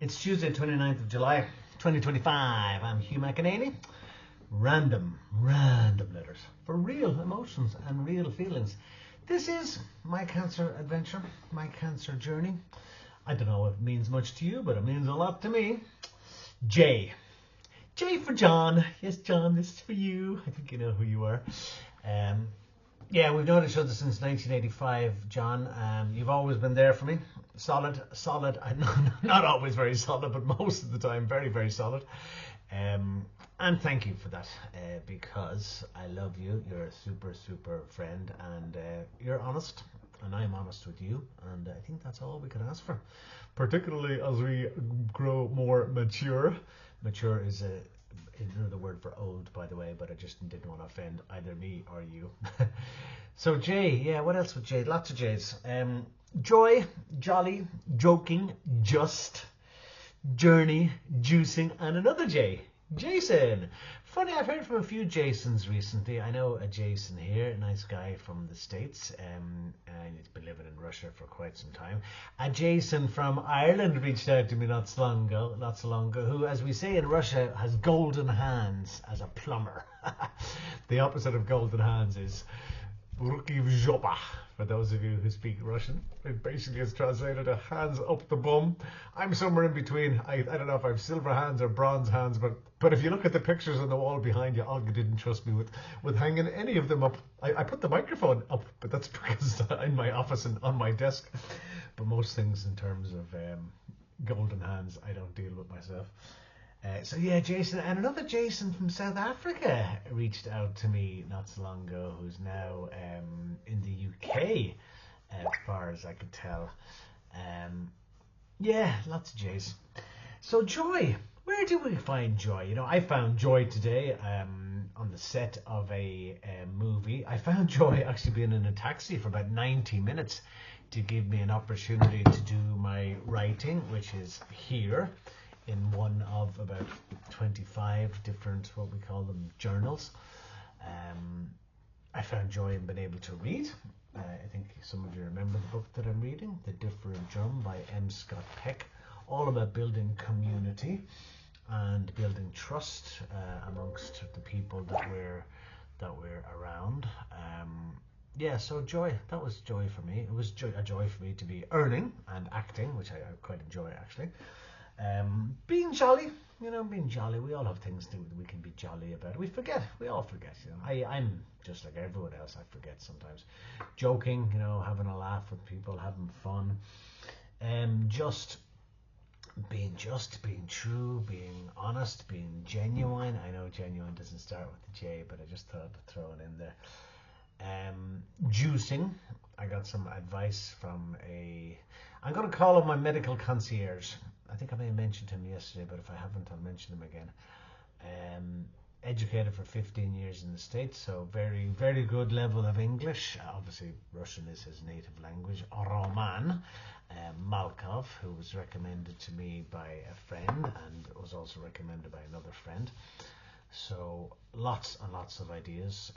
It's Tuesday, 29th of July, 2025. I'm Hugh Mc Enaney. Random letters for real emotions and real feelings. This is my cancer adventure, my cancer journey. I don't know if it means much to you, but it means a lot to me. J. J for John. Yes, John, this is for you. I think you know who you are. Yeah, we've known each other since 1985, John. You've always been there for me. Solid. Not always very solid, but most of the time very, very solid. And thank you for that, because I love you. You're a super, super friend, and you're honest, and I'm honest with you, and I think that's all we can ask for, particularly as we grow more mature. Mature is another word for old, by the way, but I just didn't want to offend either me or you. So J, yeah, what else with J? Lots of J's. Joy, jolly, joking, just, journey, juicing, and another J. Jason. Funny, I've heard from a few Jasons recently. I know a Jason here, a nice guy from the States, and he's been living in Russia for quite some time. A Jason from Ireland reached out to me not so long ago, who, as we say in Russia, has golden hands as a plumber. The opposite of golden hands is ruki v zhopa, for those of you who speak Russian. It basically is translated to hands up the bum. I'm somewhere in between. I don't know if I have silver hands or bronze hands, but if you look at the pictures on the wall behind you, Olga didn't trust me with hanging any of them up. I put the microphone up, but that's because in my office and on my desk. But most things in terms of golden hands, I don't deal with myself. So yeah, Jason, and another Jason from South Africa reached out to me not so long ago, who's now in the UK, as far as I could tell. Yeah, lots of J's. So joy, where do we find joy? You know, I found joy today on the set of a movie. I found joy actually being in a taxi for about 90 minutes to give me an opportunity to do my writing, which is here in one of about 25 different, what we call them, journals. I found joy in being able to read. I think some of you remember the book that I'm reading, The Different Drum by M. Scott Peck, all about building community and building trust amongst the people that we're around. Yeah, so joy, that was joy for me. It was a joy for me to be earning and acting, which I quite enjoy actually. Being jolly, being jolly. We all have things that we can be jolly about. We all forget. I'm just like everyone else. I forget sometimes. Joking, having a laugh with people, having fun. Just being true, being honest, being genuine. I know genuine doesn't start with the J, but I just thought to throw it in there. Juicing. I got some advice from I'm going to call him my medical concierge. I think I may have mentioned him yesterday, but if I haven't, I'll mention him again. Educated for 15 years in the States, so very, very good level of English. Obviously, Russian is his native language. Roman Malkov, who was recommended to me by a friend and was also recommended by another friend. So lots and lots of ideas,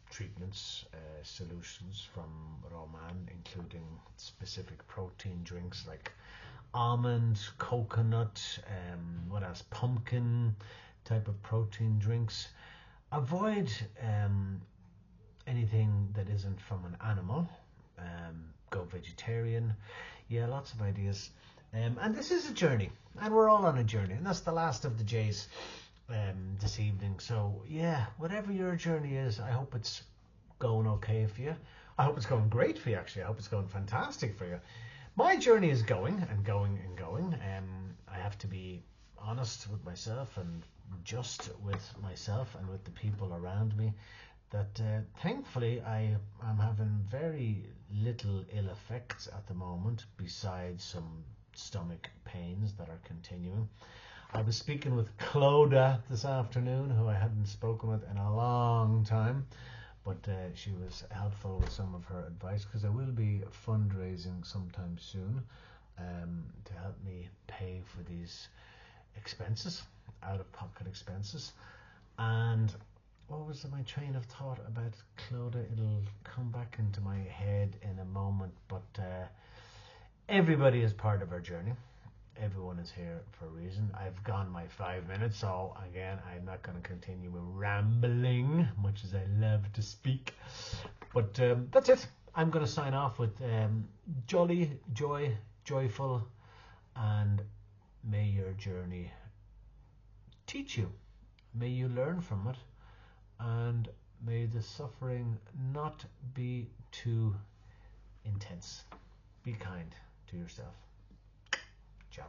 treatments, solutions from Roman, including specific protein drinks like almond, coconut, what else? Pumpkin type of protein drinks. Avoid anything that isn't from an animal. Go vegetarian. Yeah, lots of ideas. And this is a journey, and we're all on a journey, and that's the last of the J's this evening. So yeah, whatever your journey is, I hope it's going okay for you. I hope it's going great for you, actually. I hope it's going fantastic for you. My journey is going and going and going. I have to be honest with myself and just with myself and with the people around me that thankfully I am having very little ill effects at the moment, besides some stomach pains that are continuing. I was speaking with Clodagh this afternoon, who I hadn't spoken with in a long time. But she was helpful with some of her advice, because I will be fundraising sometime soon to help me pay for these expenses, out-of-pocket expenses. And what was my train of thought about Clodagh? It'll come back into my head in a moment, but everybody is part of our journey. everyone is here for a reason. I've gone my 5 minutes, so again, I'm not going to continue with rambling, much as I love to speak. But that's it. I'm going to sign off with jolly, joyful, and may your journey teach you. May you learn from it, and may the suffering not be too intense. Be kind to yourself. Ciao.